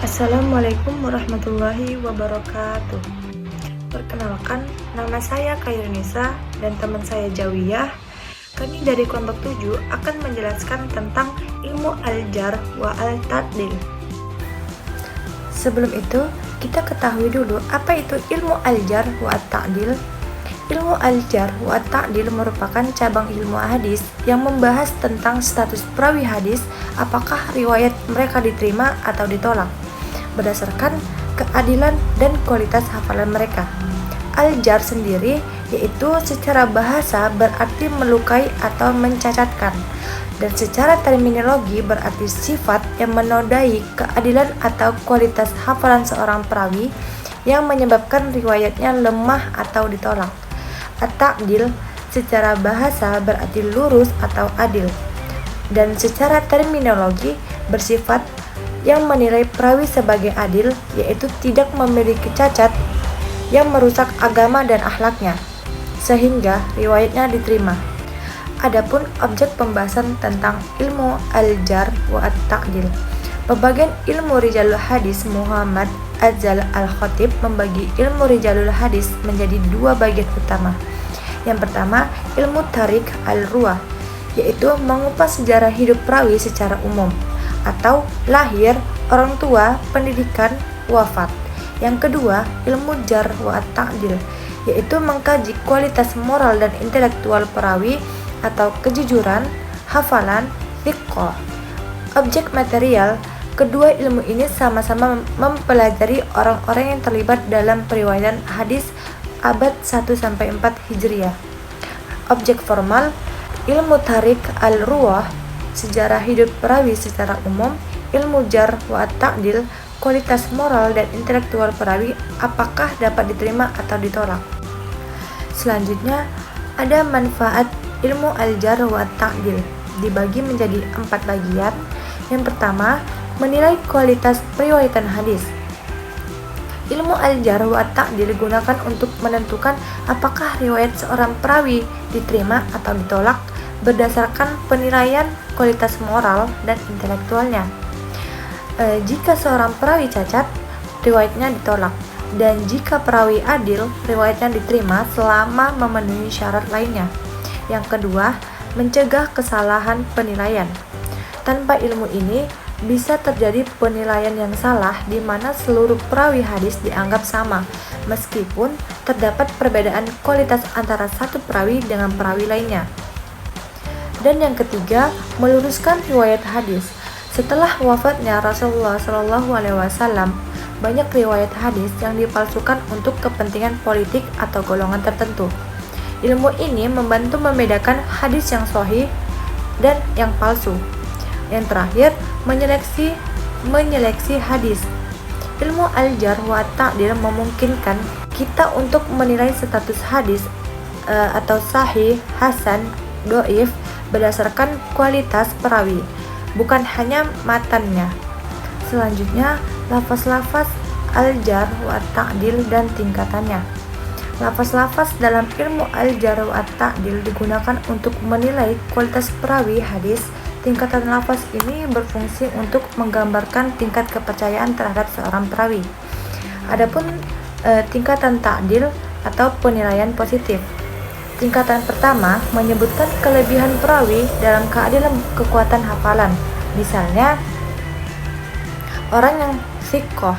Assalamualaikum warahmatullahi wabarakatuh. Perkenalkan, nama saya Khairunisa dan teman saya Jawiyah. Kami dari kelompok 7 akan menjelaskan tentang ilmu al-jar wa al-ta'dil. Sebelum itu, kita ketahui dulu apa itu ilmu al-jar wa al-ta'dil. Ilmu al-jar wa al-ta'dil merupakan cabang ilmu hadis yang membahas tentang status perawi hadis, apakah riwayat mereka diterima atau ditolak berdasarkan keadilan dan kualitas hafalan mereka. Al-jar sendiri yaitu secara bahasa berarti melukai atau mencacatkan, dan secara terminologi berarti sifat yang menodai keadilan atau kualitas hafalan seorang perawi yang menyebabkan riwayatnya lemah atau ditolak. At-ta'dil secara bahasa berarti lurus atau adil, dan secara terminologi bersifat yang menilai perawi sebagai adil, yaitu tidak memiliki cacat yang merusak agama dan akhlaknya, sehingga riwayatnya diterima. Adapun objek pembahasan tentang ilmu al-jar wa at-ta'dil. Pembagian ilmu rijalul hadis Muhammad Azhal Al-Khatib membagi ilmu rijalul hadis menjadi dua bagian utama. Yang pertama, ilmu tarik al-ruwah, yaitu mengupas sejarah hidup perawi secara umum, atau lahir, orang tua, pendidikan, wafat. Yang kedua, ilmu jar wa ta'dil, yaitu mengkaji kualitas moral dan intelektual perawi atau kejujuran, hafalan, thiqah. Objek material, kedua ilmu ini sama-sama mempelajari orang-orang yang terlibat dalam periwayatan hadis abad 1-4 Hijriah. Objek formal, ilmu tarik al-ruwah, sejarah hidup perawi secara umum, ilmu jar wa ta'dil, kualitas moral dan intelektual perawi, apakah dapat diterima atau ditolak. Selanjutnya, ada manfaat ilmu al-jar wa ta'dil, dibagi menjadi 4 bagian. Yang pertama, menilai kualitas periwayatan hadis. Ilmu al-jar wa ta'dil digunakan untuk menentukan apakah riwayat seorang perawi diterima atau ditolak berdasarkan penilaian kualitas moral dan intelektualnya. Jika seorang perawi cacat, riwayatnya ditolak, dan jika perawi adil, riwayatnya diterima selama memenuhi syarat lainnya. Yang kedua, mencegah kesalahan penilaian. Tanpa ilmu ini, bisa terjadi penilaian yang salah di mana seluruh perawi hadis dianggap sama, meskipun terdapat perbedaan kualitas antara satu perawi dengan perawi lainnya. Dan yang ketiga, meluruskan riwayat hadis. Setelah wafatnya Rasulullah SAW, banyak riwayat hadis yang dipalsukan untuk kepentingan politik atau golongan tertentu. Ilmu ini membantu membedakan hadis yang sahih dan yang palsu. Yang terakhir, menyeleksi hadis. Ilmu al-jar wa ta'dil memungkinkan kita untuk menilai status hadis atau sahih, hasan, doif berdasarkan kualitas perawi, bukan hanya matannya. Selanjutnya, lafaz-lafaz al-jar wa ta'dil dan tingkatannya. Lafaz-lafaz dalam ilmu al-jar wa ta'dil digunakan untuk menilai kualitas perawi hadis. Tingkatan lafaz ini berfungsi untuk menggambarkan tingkat kepercayaan terhadap seorang perawi. Adapun tingkatan ta'dil atau penilaian positif. Tingkatan pertama menyebutkan kelebihan perawi dalam keadilan kekuatan hafalan. Misalnya, orang yang thiqah,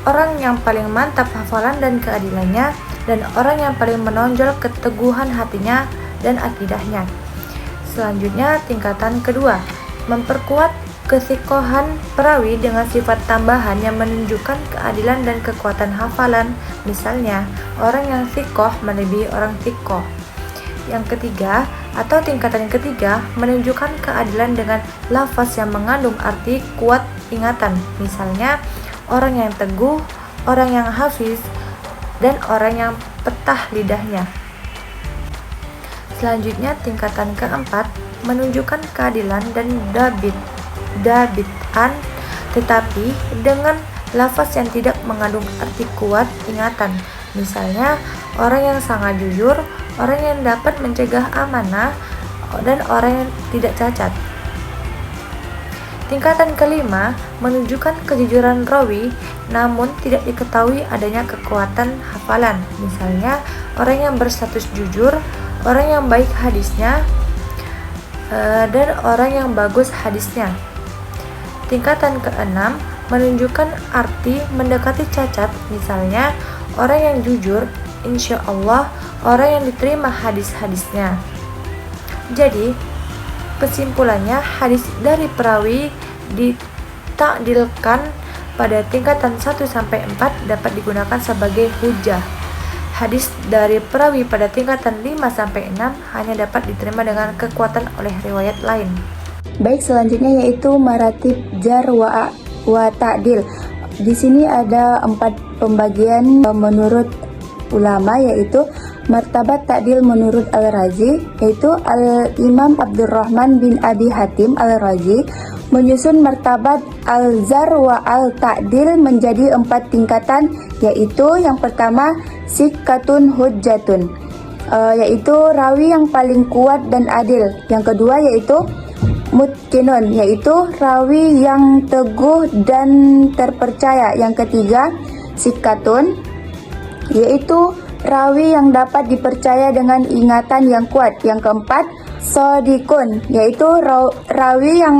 orang yang paling mantap hafalan dan keadilannya, dan orang yang paling menonjol keteguhan hatinya dan akidahnya. Selanjutnya, tingkatan kedua, memperkuat kethiqahan perawi dengan sifat tambahan yang menunjukkan keadilan dan kekuatan hafalan. Misalnya, orang yang thiqah melebihi orang thiqah. Yang ketiga, atau tingkatan yang ketiga, menunjukkan keadilan dengan lafaz yang mengandung arti kuat ingatan. Misalnya, orang yang teguh, orang yang hafiz, dan orang yang petah lidahnya. Selanjutnya, tingkatan keempat, menunjukkan keadilan dan dabitan, tetapi dengan lafaz yang tidak mengandung arti kuat ingatan. Misalnya, orang yang sangat jujur, orang yang dapat mencegah amanah, dan orang yang tidak cacat. Tingkatan kelima menunjukkan kejujuran rawi, namun tidak diketahui adanya kekuatan hafalan. Misalnya, orang yang berstatus jujur, orang yang baik hadisnya, dan orang yang bagus hadisnya. Tingkatan keenam menunjukkan arti mendekati cacat. Misalnya, orang yang jujur, insya Allah, orang yang diterima hadis-hadisnya. Jadi, kesimpulannya, hadis dari perawi ditakdilkan pada tingkatan 1-4 dapat digunakan sebagai hujjah. Hadis dari perawi pada tingkatan 5-6 hanya dapat diterima dengan kekuatan oleh riwayat lain. Baik, selanjutnya yaitu maratib jar wa ta'dil. Di sini ada 4 pembagian menurut ulama, yaitu martabat ta'dil menurut Al-Razi, yaitu Al-Imam Abdurrahman bin Abi Hatim Al-Razi menyusun martabat al-zar wa al-ta'dil menjadi 4 tingkatan, yaitu yang pertama sikatun hujjatun, yaitu rawi yang paling kuat dan adil. Yang kedua yaitu mutqinun, yaitu rawi yang teguh dan terpercaya. Yang ketiga sikatun, yaitu rawi yang dapat dipercaya dengan ingatan yang kuat. Yang keempat sodikun, yaitu rawi yang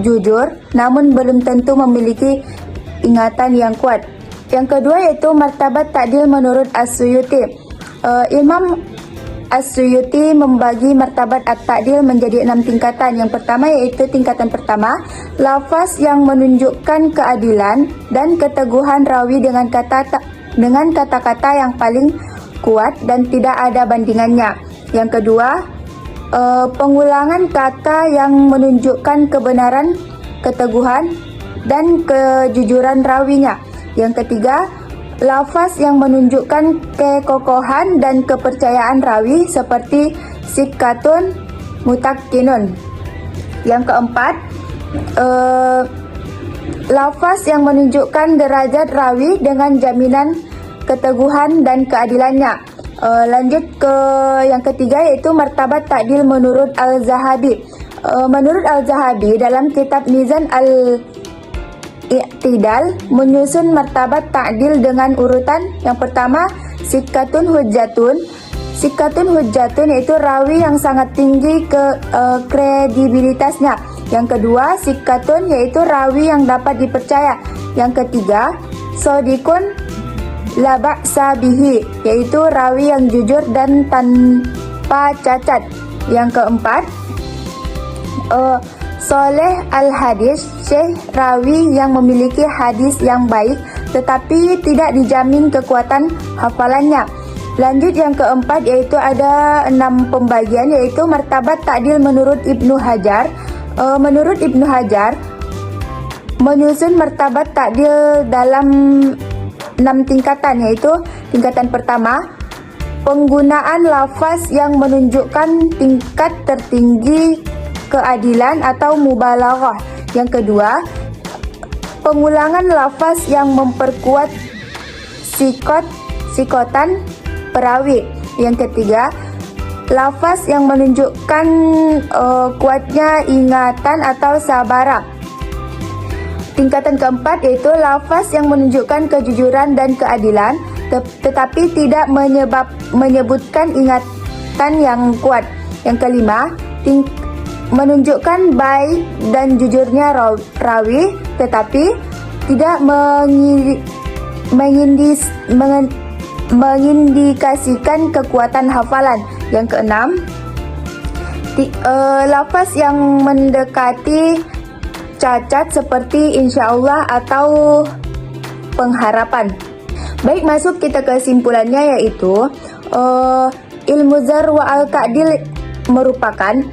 jujur namun belum tentu memiliki ingatan yang kuat. Yang kedua yaitu martabat ta'dil menurut As-Suyuti. Imam As-Suyuti membagi martabat at-ta'dil menjadi 6 tingkatan. Yang pertama yaitu tingkatan pertama, lafaz yang menunjukkan keadilan dan keteguhan rawi dengan kata-kata yang paling kuat dan tidak ada bandingannya. Yang kedua, pengulangan kata yang menunjukkan kebenaran, keteguhan, dan kejujuran rawinya. Yang ketiga, lafaz yang menunjukkan kekokohan dan kepercayaan rawi seperti sikatun mutakinun. Yang keempat, lafaz yang menunjukkan derajat rawi dengan jaminan keteguhan dan keadilannya. Lanjut ke yang ketiga yaitu martabat ta'dil menurut Al-Zahabi. Menurut Al-Zahabi dalam kitab Mizan Al-I'tidal menyusun martabat ta'dil dengan urutan. Yang pertama sikatun hujjatun. Sikatun hujjatun yaitu rawi yang sangat tinggi kredibilitasnya. Yang kedua sikatun yaitu rawi yang dapat dipercaya. Yang ketiga sodikun la ba'sa bihi, yaitu rawi yang jujur dan tanpa cacat. Yang keempat, soleh al-hadis, syekh rawi yang memiliki hadis yang baik tetapi tidak dijamin kekuatan hafalannya. Lanjut yang keempat yaitu ada 6 pembagian, yaitu martabat ta'dil menurut Ibnu Hajar. Menurut Ibnu Hajar menyusun martabat ta'dil dalam 6 tingkatan, yaitu tingkatan pertama, penggunaan lafaz yang menunjukkan tingkat tertinggi keadilan atau mubalaghah. Yang kedua, pengulangan lafaz yang memperkuat sikotan perawi. Yang ketiga, lafaz yang menunjukkan kuatnya ingatan atau sabara. Tingkatan keempat yaitu lafaz yang menunjukkan kejujuran dan keadilan tetapi tidak menyebutkan ingatan yang kuat. Yang kelima, menunjukkan baik dan jujurnya rawi tetapi tidak mengindikasikan kekuatan hafalan. Yang keenam, lafaz yang mendekati cacat seperti insyaallah atau pengharapan. Baik, masuk kita ke kesimpulannya, yaitu ilmu zar wa al-ta'dil merupakan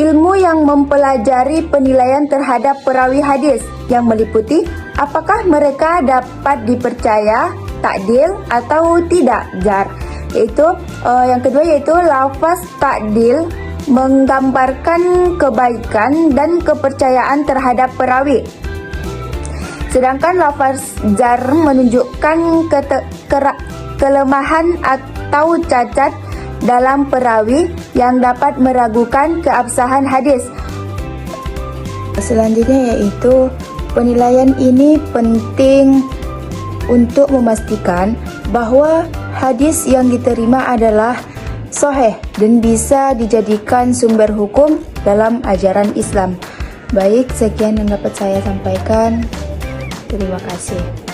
ilmu yang mempelajari penilaian terhadap perawi hadis yang meliputi apakah mereka dapat dipercaya, ta'dil atau tidak, jar. Yaitu yang kedua yaitu lafaz ta'dil menggambarkan kebaikan dan kepercayaan terhadap perawi. Sedangkan lafaz jar menunjukkan kelemahan atau cacat dalam perawi yang dapat meragukan keabsahan hadis. Selanjutnya yaitu penilaian ini penting untuk memastikan bahwa hadis yang diterima adalah sahih dan bisa dijadikan sumber hukum dalam ajaran Islam. Baik, sekian yang dapat saya sampaikan. Terima kasih.